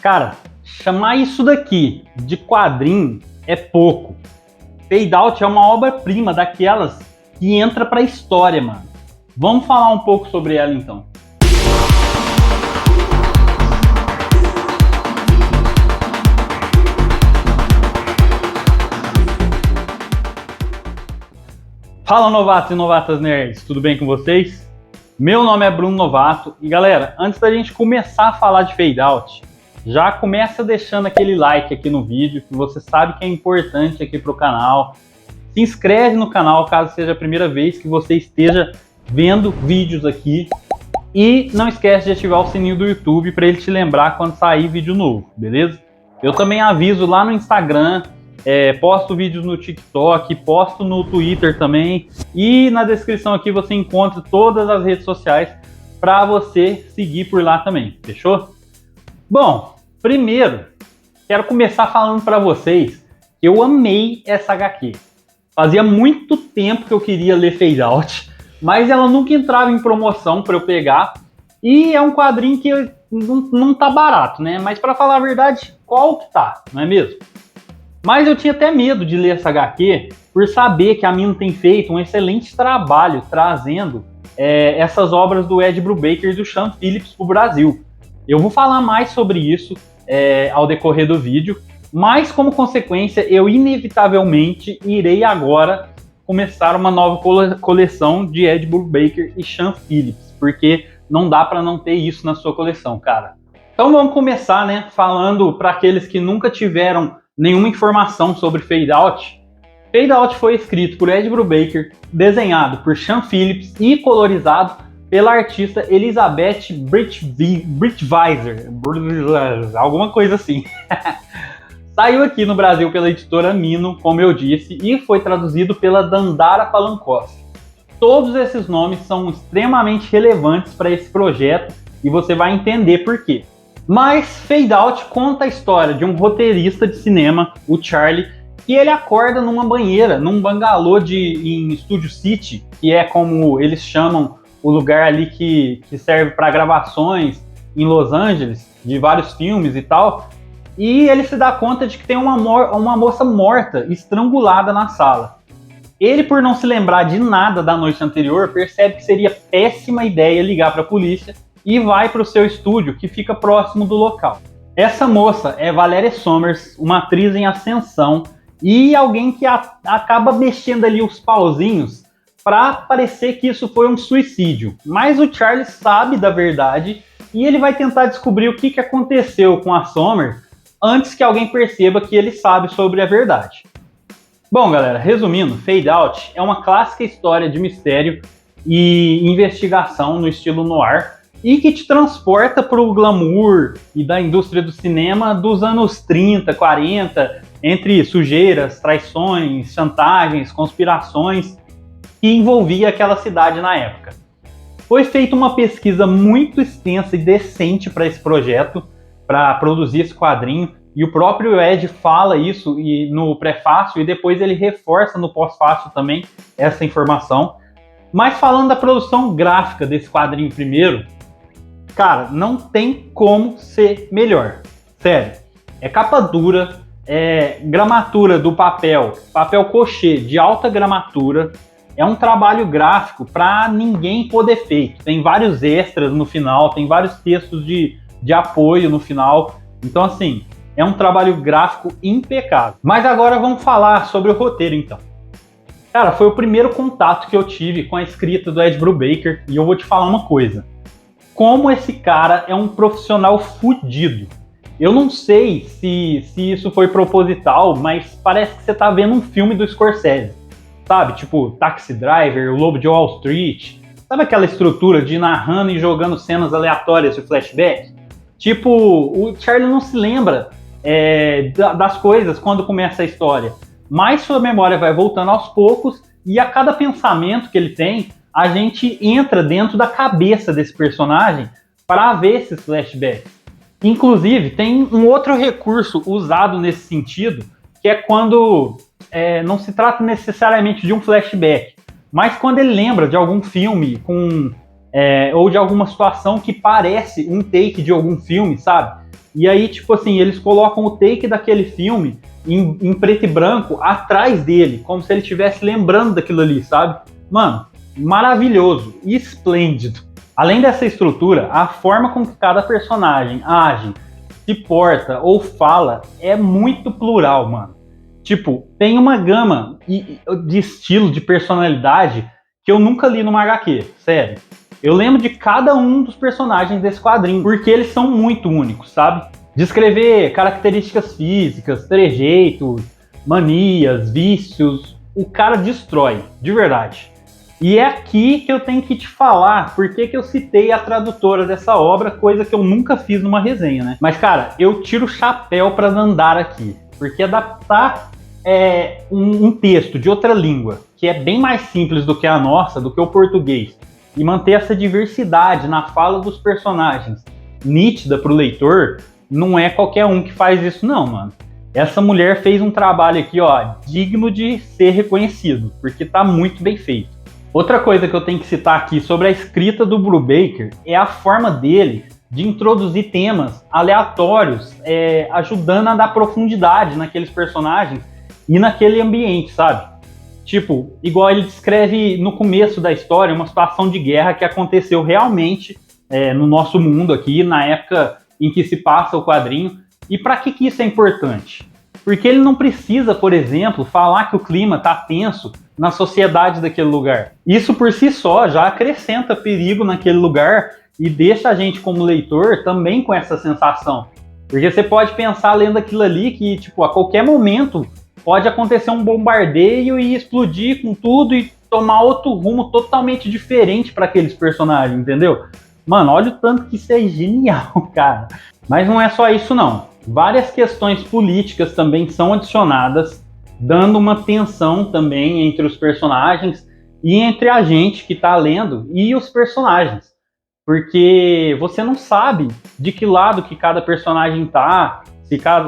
Cara, chamar isso daqui de quadrinho é pouco. Fade Out é uma obra-prima daquelas que entra pra história, mano. Vamos falar um pouco sobre ela então. Fala, novatos e novatas nerds, tudo bem com vocês? Meu nome é Bruno Novato e galera, antes da gente começar a falar de Fade Out, já começa deixando aquele like aqui no vídeo, que você sabe que é importante aqui pro canal. Se inscreve no canal caso seja a primeira vez que você esteja vendo vídeos aqui. E não esquece de ativar o sininho do YouTube para ele te lembrar quando sair vídeo novo, beleza? Eu também aviso lá no Instagram, posto vídeos no TikTok, posto no Twitter também. E na descrição aqui você encontra todas as redes sociais para você seguir por lá também, fechou? Bom, primeiro, quero começar falando para vocês que eu amei essa HQ. Fazia muito tempo que eu queria ler Fade Out, mas ela nunca entrava em promoção para eu pegar. E é um quadrinho que não tá barato, né? Mas para falar a verdade, qual que tá, não é mesmo? Mas eu tinha até medo de ler essa HQ por saber que a Mino tem feito um excelente trabalho trazendo essas obras do Ed Brubaker e do Sean Phillips para o Brasil. Eu vou falar mais sobre isso ao decorrer do vídeo, mas como consequência eu inevitavelmente irei agora começar uma nova coleção de Ed Brubaker e Sean Phillips, porque não dá para não ter isso na sua coleção, cara. Então vamos começar, né, falando para aqueles que nunca tiveram nenhuma informação sobre Fade Out. Fade Out foi escrito por Ed Brubaker, desenhado por Sean Phillips e colorizado pela artista Elizabeth Britweiser, alguma coisa assim. Saiu aqui no Brasil pela editora Mino, como eu disse, e foi traduzido pela Dandara Palankoski. Todos esses nomes são extremamente relevantes para esse projeto e você vai entender por quê. Mas Fade Out conta a história de um roteirista de cinema, o Charlie, que ele acorda numa banheira, num bangalô em Studio City, que é como eles chamam o lugar ali que serve para gravações em Los Angeles, de vários filmes e tal. E ele se dá conta de que tem uma moça morta, estrangulada na sala. Ele, por não se lembrar de nada da noite anterior, percebe que seria péssima ideia ligar para a polícia e vai para o seu estúdio, que fica próximo do local. Essa moça é Valeria Somers, uma atriz em ascensão e alguém que acaba mexendo ali os pauzinhos para parecer que isso foi um suicídio. Mas o Charlie sabe da verdade e ele vai tentar descobrir o que aconteceu com a Somers antes que alguém perceba que ele sabe sobre a verdade. Bom, galera, resumindo, Fade Out é uma clássica história de mistério e investigação no estilo noir e que te transporta para o glamour e da indústria do cinema dos anos 30, 40, entre sujeiras, traições, chantagens, conspirações que envolvia aquela cidade na época. Foi feita uma pesquisa muito extensa e decente para esse projeto, para produzir esse quadrinho, e o próprio Ed fala isso no prefácio e depois ele reforça no pós-fácio também essa informação. Mas falando da produção gráfica desse quadrinho primeiro, cara, não tem como ser melhor. Sério, é capa dura, é gramatura do papel cochê de alta gramatura, é um trabalho gráfico para ninguém pôr defeito. Tem vários extras no final, tem vários textos de apoio no final. Então, assim, é um trabalho gráfico impecável. Mas agora vamos falar sobre o roteiro, então. Cara, foi o primeiro contato que eu tive com a escrita do Ed Brubaker e eu vou te falar uma coisa. Como esse cara é um profissional fudido. Eu não sei se isso foi proposital, mas parece que você tá vendo um filme do Scorsese. Sabe? Tipo, Taxi Driver, O Lobo de Wall Street. Sabe aquela estrutura de ir narrando e jogando cenas aleatórias de flashback? Tipo, o Charlie não se lembra das coisas quando começa a história, mas sua memória vai voltando aos poucos e a cada pensamento que ele tem, a gente entra dentro da cabeça desse personagem para ver esses flashbacks. Inclusive, tem um outro recurso usado nesse sentido, que é quando não se trata necessariamente de um flashback, mas quando ele lembra de algum filme ou de alguma situação que parece um take de algum filme, sabe? E aí, tipo assim, eles colocam o take daquele filme em preto e branco atrás dele, como se ele estivesse lembrando daquilo ali, sabe? Mano, maravilhoso, esplêndido. Além dessa estrutura, a forma com que cada personagem age, se porta ou fala é muito plural, mano. Tipo, tem uma gama de estilo, de personalidade que eu nunca li numa HQ, sério. Eu lembro de cada um dos personagens desse quadrinho, porque eles são muito únicos, sabe? Descrever características físicas, trejeitos, manias, vícios, o cara destrói, de verdade. E é aqui que eu tenho que te falar por que eu citei a tradutora dessa obra, coisa que eu nunca fiz numa resenha, né? Mas, cara, eu tiro o chapéu para Dandara aqui, porque adaptar um texto de outra língua, que é bem mais simples do que a nossa, do que o português, e manter essa diversidade na fala dos personagens nítida para o leitor, não é qualquer um que faz isso não, mano. Essa mulher fez um trabalho aqui, ó, digno de ser reconhecido, porque tá muito bem feito. Outra coisa que eu tenho que citar aqui sobre a escrita do Brubaker é a forma dele de introduzir temas aleatórios, ajudando a dar profundidade naqueles personagens e naquele ambiente, sabe? Tipo, igual ele descreve no começo da história uma situação de guerra que aconteceu realmente no nosso mundo aqui, na época em que se passa o quadrinho. E para que isso é importante? Porque ele não precisa, por exemplo, falar que o clima está tenso na sociedade daquele lugar. Isso por si só já acrescenta perigo naquele lugar e deixa a gente como leitor também com essa sensação. Porque você pode pensar lendo aquilo ali que, tipo, a qualquer momento pode acontecer um bombardeio e explodir com tudo e tomar outro rumo totalmente diferente para aqueles personagens, entendeu? Mano, olha o tanto que isso é genial, cara. Mas não é só isso, não. Várias questões políticas também são adicionadas, dando uma tensão também entre os personagens e entre a gente que está lendo e os personagens. Porque você não sabe de que lado que cada personagem tá,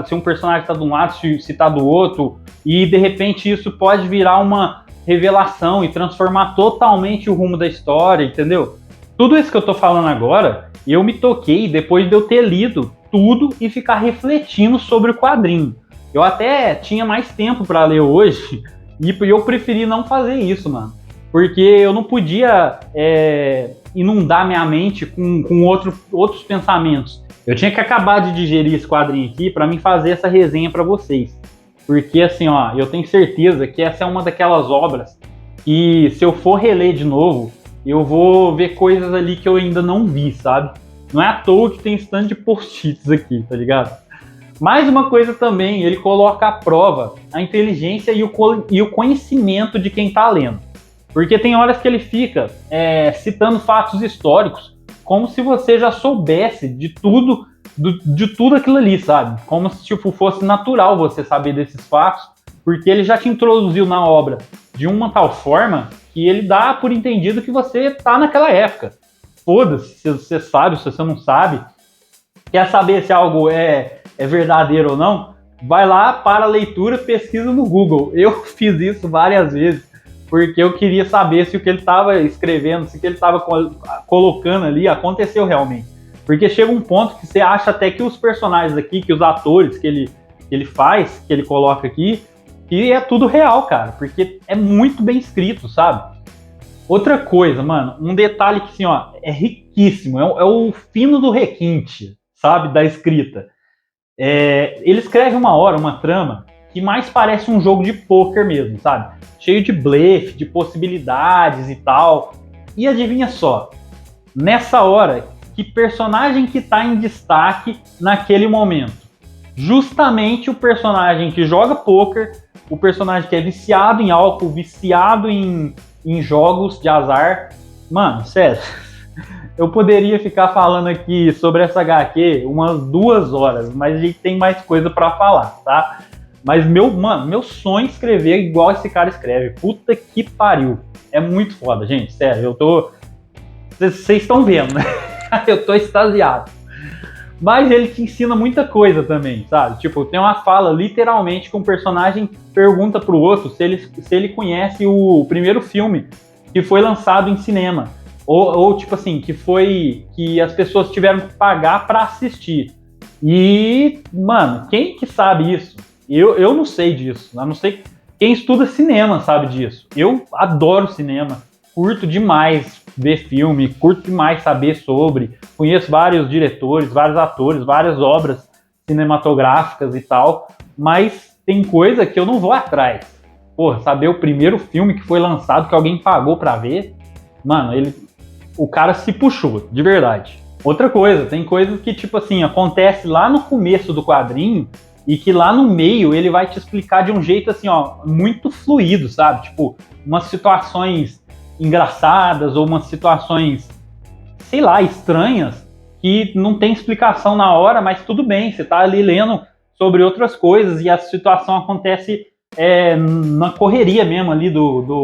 se um personagem está de um lado, se está do outro, e de repente isso pode virar uma revelação e transformar totalmente o rumo da história, entendeu? Tudo isso que eu tô falando agora, eu me toquei depois de eu ter lido tudo e ficar refletindo sobre o quadrinho. Eu até tinha mais tempo para ler hoje e eu preferi não fazer isso, mano. Porque eu não podia inundar minha mente com outros pensamentos. Eu tinha que acabar de digerir esse quadrinho aqui para mim fazer essa resenha para vocês. Porque assim, ó, eu tenho certeza que essa é uma daquelas obras que se eu for reler de novo, eu vou ver coisas ali que eu ainda não vi, sabe? Não é à toa que tem stand de post-its aqui, tá ligado? Mais uma coisa também, ele coloca à prova a inteligência e o conhecimento de quem tá lendo. Porque tem horas que ele fica citando fatos históricos como se você já soubesse de tudo aquilo ali, sabe? Como se tipo, fosse natural você saber desses fatos, porque ele já te introduziu na obra de uma tal forma que ele dá por entendido que você tá naquela época. Foda-se se você sabe, se você não sabe. Quer saber se algo é verdadeiro ou não? Vai lá, para a leitura, pesquisa no Google. Eu fiz isso várias vezes, porque eu queria saber se o que ele estava escrevendo, se o que ele estava colocando ali aconteceu realmente. Porque chega um ponto que você acha até que os personagens aqui, que os atores que ele faz, que ele coloca aqui, que é tudo real, cara, porque é muito bem escrito, sabe? Outra coisa, mano, um detalhe que assim, ó, é riquíssimo, é o fino do requinte, sabe, da escrita. Ele escreve uma trama que mais parece um jogo de pôquer mesmo, sabe? Cheio de blefe, de possibilidades e tal. E adivinha só, nessa hora, que personagem que tá em destaque naquele momento? Justamente o personagem que joga pôquer, o personagem que é viciado em álcool, viciado em jogos de azar. Mano, sério, eu poderia ficar falando aqui sobre essa HQ umas 2 horas, mas a gente tem mais coisa pra falar, tá? Mas meu sonho é escrever igual esse cara escreve. Puta que pariu. É muito foda, gente, sério, vocês estão vendo, né? Eu tô extasiado. Mas ele te ensina muita coisa também, sabe? Tipo, tem uma fala, literalmente, que um personagem pergunta pro outro se ele conhece o primeiro filme que foi lançado em cinema. Ou tipo assim, que as pessoas tiveram que pagar pra assistir. E, mano, quem que sabe isso? Eu não sei disso. A não sei quem estuda cinema sabe disso. Eu adoro cinema, curto demais ver filme, curto demais saber sobre. Conheço vários diretores, vários atores, várias obras cinematográficas e tal, mas tem coisa que eu não vou atrás. Pô, saber o primeiro filme que foi lançado, que alguém pagou pra ver, mano, o cara se puxou, de verdade. Outra coisa, tem coisas que, tipo assim, acontece lá no começo do quadrinho e que lá no meio ele vai te explicar de um jeito, assim, ó, muito fluido, sabe? Tipo, umas situações engraçadas ou umas situações, sei lá, estranhas que não tem explicação na hora, mas tudo bem, você tá ali lendo sobre outras coisas e a situação acontece na correria mesmo ali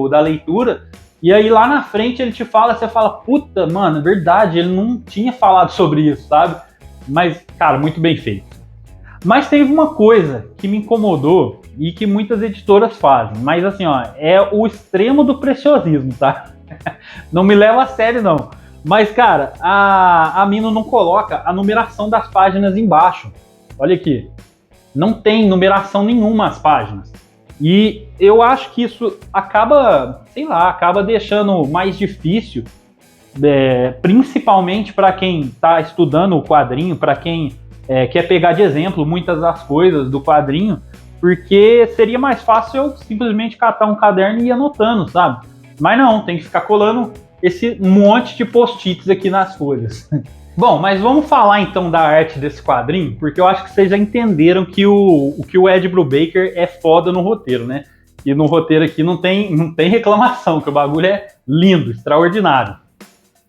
da leitura. E aí lá na frente ele te fala, você fala, puta, mano, é verdade, ele não tinha falado sobre isso, sabe? Mas, cara, muito bem feito. Mas teve uma coisa que me incomodou e que muitas editoras fazem, mas assim, ó, é o extremo do preciosismo, tá? Não me leva a sério, não. Mas, cara, a Mino não coloca a numeração das páginas embaixo. Olha aqui. Não tem numeração nenhuma as páginas. E eu acho que isso acaba, sei lá, acaba deixando mais difícil, principalmente para quem está estudando o quadrinho, para quem quer pegar de exemplo muitas das coisas do quadrinho, porque seria mais fácil eu simplesmente catar um caderno e ir anotando, sabe? Mas não, tem que ficar colando esse monte de post-its aqui nas folhas. Bom, mas vamos falar então da arte desse quadrinho, porque eu acho que vocês já entenderam que o Ed Brubaker é foda no roteiro, né? E no roteiro aqui não tem reclamação, que o bagulho é lindo, extraordinário.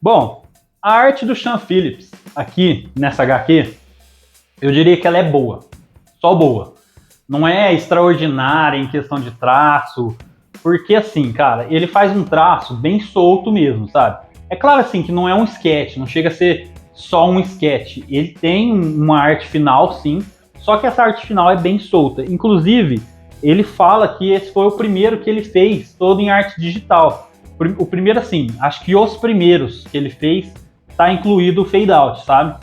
Bom, a arte do Sean Phillips aqui nessa HQ, eu diria que ela é boa, só boa. Não é extraordinária em questão de traço, porque assim, cara, ele faz um traço bem solto mesmo, sabe? É claro assim que não é um sketch, não chega a ser só um sketch. Ele tem uma arte final, sim, só que essa arte final é bem solta. Inclusive, ele fala que esse foi o primeiro que ele fez todo em arte digital. O primeiro, assim, acho que os primeiros que ele fez tá incluído o fade out, sabe?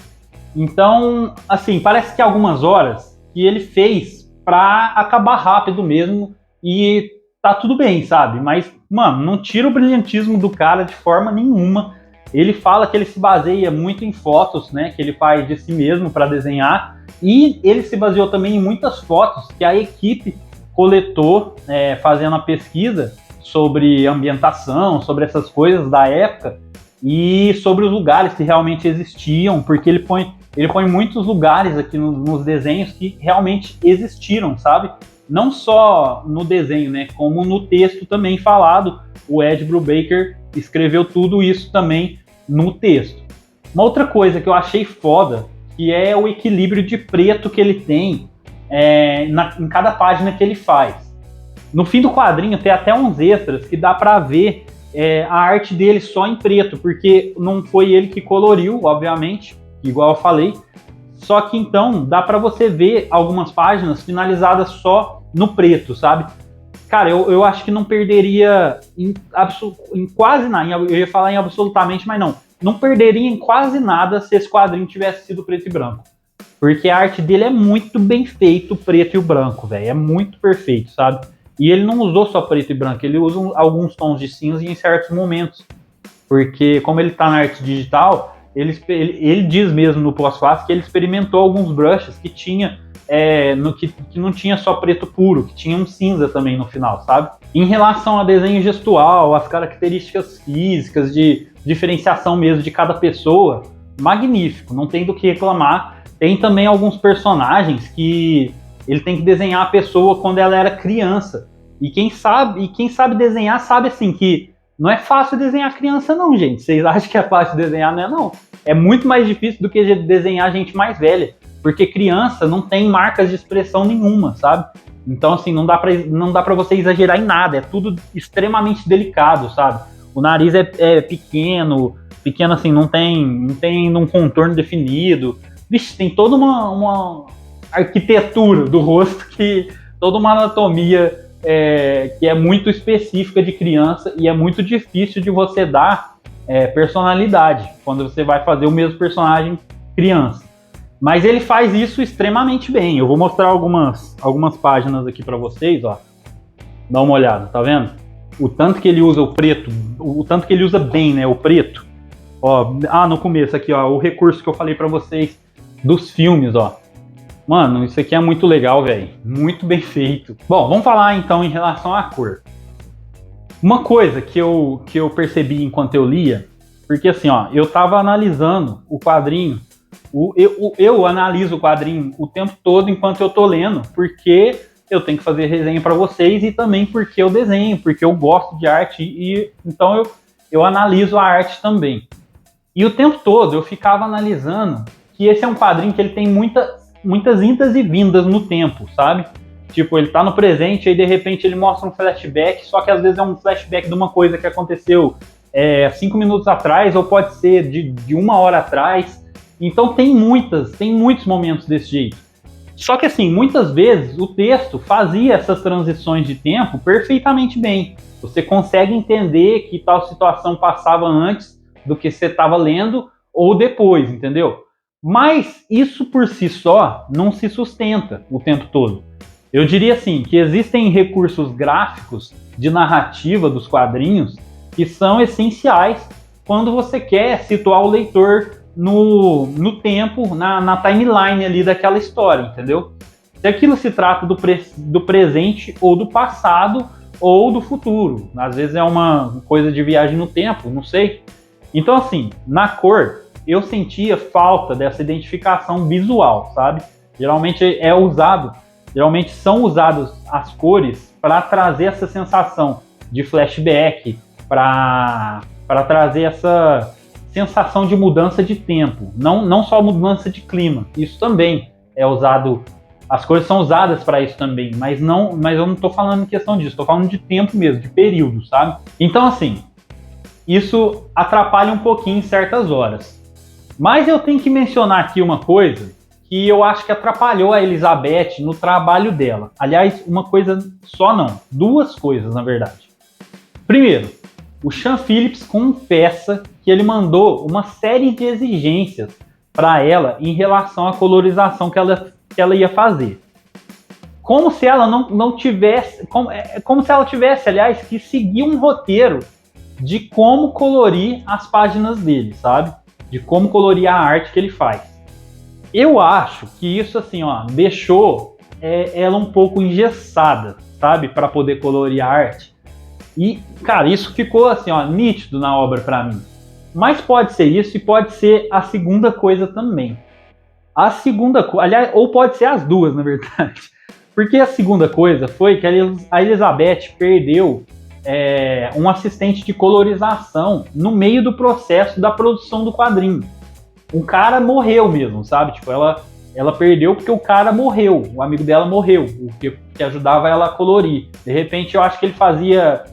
Então, assim, parece que algumas horas que ele fez pra acabar rápido mesmo e tá tudo bem, sabe? Mas, mano, não tira o brilhantismo do cara de forma nenhuma. Ele fala que ele se baseia muito em fotos, né, que ele faz de si mesmo para desenhar, e ele se baseou também em muitas fotos que a equipe coletou fazendo a pesquisa sobre ambientação, sobre essas coisas da época e sobre os lugares que realmente existiam, porque ele põe muitos lugares aqui nos desenhos que realmente existiram, sabe? Não só no desenho, né, como no texto também falado. O Ed Brubaker escreveu tudo isso também no texto. Uma outra coisa que eu achei foda, que é o equilíbrio de preto que ele tem em cada página que ele faz. No fim do quadrinho tem até uns extras que dá pra ver a arte dele só em preto, porque não foi ele que coloriu, obviamente, igual eu falei. Só que então dá pra você ver algumas páginas finalizadas só no preto, sabe? Cara, eu acho que não perderia em quase nada. Eu ia falar em absolutamente, mas não perderia em quase nada se esse quadrinho tivesse sido preto e branco. Porque a arte dele é muito bem feito, preto e o branco, velho. É muito perfeito, sabe? E ele não usou só preto e branco, ele usa alguns tons de cinza em certos momentos. Porque como ele tá na arte digital, ele diz mesmo no pós-fácil que ele experimentou alguns brushes que tinha que não tinha só preto puro, que tinha um cinza também no final, sabe? Em relação a desenho gestual, as características físicas, de diferenciação mesmo de cada pessoa, magnífico, não tem do que reclamar. Tem também alguns personagens que ele tem que desenhar a pessoa quando ela era criança. E quem sabe desenhar sabe assim que não é fácil desenhar criança não, gente. Vocês acham que é fácil desenhar? Não é não. É muito mais difícil do que desenhar gente mais velha. Porque criança não tem marcas de expressão nenhuma, sabe? Então, assim, não dá pra você exagerar em nada. É tudo extremamente delicado, sabe? O nariz é pequeno assim, não tem um contorno definido. Vixe, tem toda uma arquitetura do rosto, toda uma anatomia que é muito específica de criança e é muito difícil de você dar personalidade quando você vai fazer o mesmo personagem criança. Mas ele faz isso extremamente bem. Eu vou mostrar algumas páginas aqui para vocês, ó. Dá uma olhada, tá vendo? O tanto que ele usa o preto, o tanto que ele usa bem, né, o preto. Ó, no começo aqui, ó, o recurso que eu falei para vocês dos filmes, ó. Mano, isso aqui é muito legal, velho. Muito bem feito. Bom, vamos falar então em relação à cor. Uma coisa que eu percebi enquanto eu lia, porque assim, ó, eu tava analisando o quadrinho, eu analiso o quadrinho o tempo todo enquanto eu tô lendo, porque eu tenho que fazer resenha para vocês e também porque eu desenho, porque eu gosto de arte e então eu analiso a arte também. E o tempo todo eu ficava analisando que esse é um quadrinho que ele tem muitas indas e vindas no tempo, sabe? Tipo, ele tá no presente e de repente ele mostra um flashback, só que às vezes é um flashback de uma coisa que aconteceu 5 minutos atrás, ou pode ser de 1 hora atrás. Então tem muitos momentos desse jeito. Só que assim, muitas vezes o texto fazia essas transições de tempo perfeitamente bem. Você consegue entender que tal situação passava antes do que você estava lendo ou depois, entendeu? Mas isso por si só não se sustenta o tempo todo. Eu diria assim, que existem recursos gráficos de narrativa dos quadrinhos que são essenciais quando você quer situar o leitor no tempo, na timeline ali daquela história, entendeu? Se aquilo se trata do presente ou do passado ou do futuro. Às vezes é uma coisa de viagem no tempo, não sei. Então assim, na cor, eu sentia falta dessa identificação visual, sabe? Geralmente são usadas as cores para trazer essa sensação de flashback, para trazer essa sensação de mudança de tempo, não só mudança de clima. Isso também é usado, as cores são usadas para isso também, mas eu não estou falando em questão disso, estou falando de tempo mesmo, de período, sabe? Então assim, isso atrapalha um pouquinho em certas horas. Mas eu tenho que mencionar aqui uma coisa que eu acho que atrapalhou a Elizabeth no trabalho dela. Aliás, uma coisa só não, 2 coisas na verdade. Primeiro, o Sean Phillips confessa que ele mandou uma série de exigências para ela em relação à colorização que ela ia fazer. Como se ela não tivesse, como se ela tivesse, aliás, que seguir um roteiro de como colorir as páginas dele, sabe? De como colorir a arte que ele faz. Eu acho que isso, assim, ó, deixou ela um pouco engessada, sabe? Para poder colorir a arte. E, cara, isso ficou, assim, ó, nítido na obra para mim. Mas pode ser isso e pode ser a segunda coisa também. A segunda coisa, aliás, ou pode ser as duas, na verdade. Porque a segunda coisa foi que a Elizabeth perdeu um assistente de colorização no meio do processo da produção do quadrinho. Um cara morreu mesmo, sabe? Tipo, ela perdeu porque o cara morreu, o amigo dela morreu, o que ajudava ela a colorir. De repente, eu acho que ele fazia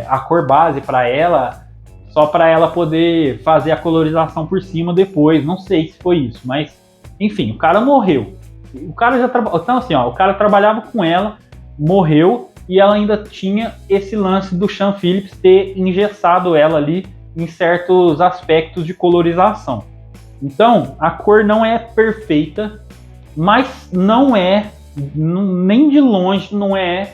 a cor base para ela, só para ela poder fazer a colorização por cima depois. Não sei se foi isso, mas enfim, o cara morreu. O cara então assim, ó, o cara trabalhava com ela, morreu, e ela ainda tinha esse lance do Sean Phillips ter engessado ela ali em certos aspectos de colorização. Então, a cor não é perfeita, mas não é, nem de longe, não é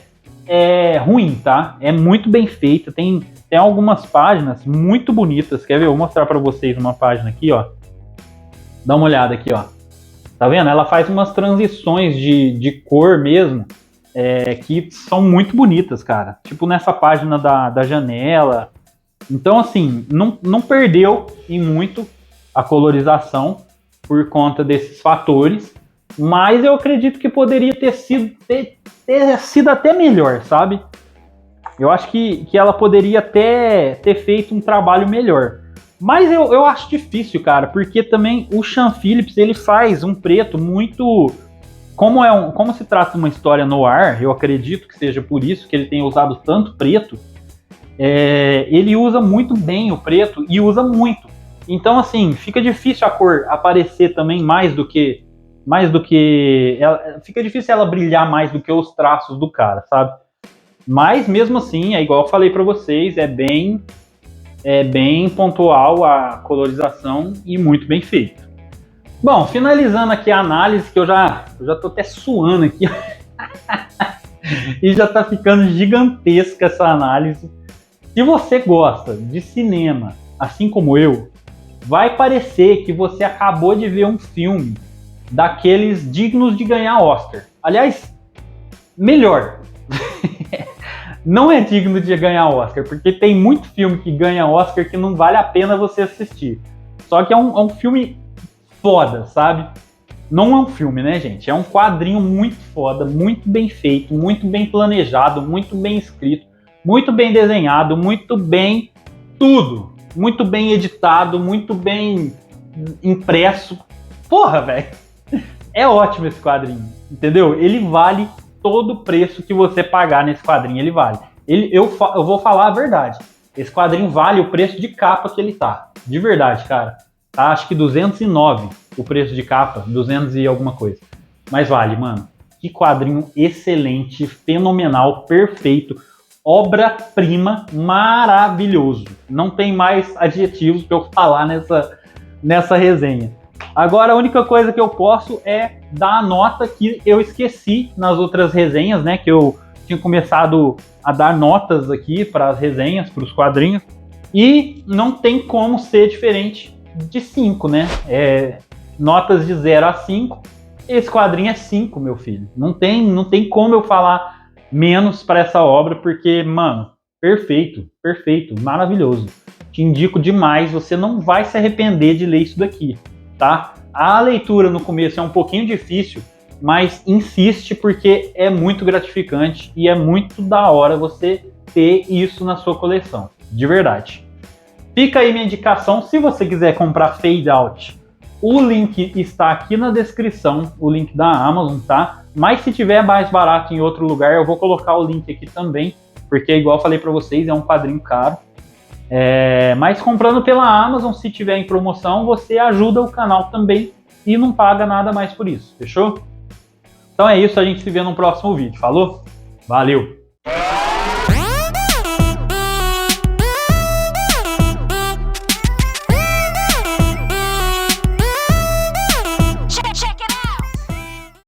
ruim, tá? É muito bem feita, tem algumas páginas muito bonitas. Quer ver? Eu vou mostrar para vocês uma página aqui, ó. Dá uma olhada aqui, ó. Tá vendo? Ela faz umas transições de cor mesmo, que são muito bonitas, cara. Tipo nessa página da janela. Então, assim, não perdeu em muito a colorização por conta desses fatores, mas eu acredito que poderia ter sido até melhor, sabe? Eu acho que ela poderia até ter feito um trabalho melhor. Mas eu acho difícil, cara, porque também o Sean Phillips, ele faz um preto muito... Como se trata de uma história no ar, eu acredito que seja por isso que ele tem usado tanto preto, ele usa muito bem o preto e usa muito. Então, assim, fica difícil a cor aparecer também fica difícil ela brilhar mais do que os traços do cara, sabe? Mas, mesmo assim, é igual eu falei para vocês, é bem pontual a colorização e muito bem feito. Bom, finalizando aqui a análise, que eu já tô até suando aqui. E já tá ficando gigantesca essa análise. Se você gosta de cinema, assim como eu, vai parecer que você acabou de ver um filme daqueles dignos de ganhar Oscar. Aliás, melhor. Não é digno de ganhar Oscar, porque tem muito filme que ganha Oscar que não vale a pena você assistir. Só que é um filme foda, sabe? Não é um filme, né, gente? É um quadrinho muito foda, muito bem feito, muito bem planejado, muito bem escrito, muito bem desenhado, muito bem tudo. Muito bem editado, muito bem impresso. Porra, velho. É ótimo esse quadrinho, entendeu? Ele vale todo o preço que você pagar nesse quadrinho, ele vale. Eu vou falar a verdade. Esse quadrinho vale o preço de capa que ele tá. De verdade, cara. Tá, acho que 209 o preço de capa, 200 e alguma coisa. Mas vale, mano. Que quadrinho excelente, fenomenal, perfeito. Obra-prima, maravilhoso. Não tem mais adjetivos para eu falar nessa resenha. Agora, a única coisa que eu posso é dar a nota que eu esqueci nas outras resenhas, né? Que eu tinha começado a dar notas aqui para as resenhas, para os quadrinhos. E não tem como ser diferente de 5, né? Notas de 0 a 5. Esse quadrinho é 5, meu filho. Não tem como eu falar menos para essa obra, porque, mano, perfeito, maravilhoso. Te indico demais, você não vai se arrepender de ler isso daqui, tá? A leitura no começo é um pouquinho difícil, mas insiste porque é muito gratificante e é muito da hora você ter isso na sua coleção, de verdade. Fica aí minha indicação, se você quiser comprar Fade Out, o link está aqui na descrição, o link da Amazon, tá? Mas se tiver mais barato em outro lugar, eu vou colocar o link aqui também, porque igual eu falei para vocês, é um quadrinho caro. Mas comprando pela Amazon, se tiver em promoção, você ajuda o canal também e não paga nada mais por isso, fechou? Então é isso, a gente se vê no próximo vídeo, falou? Valeu!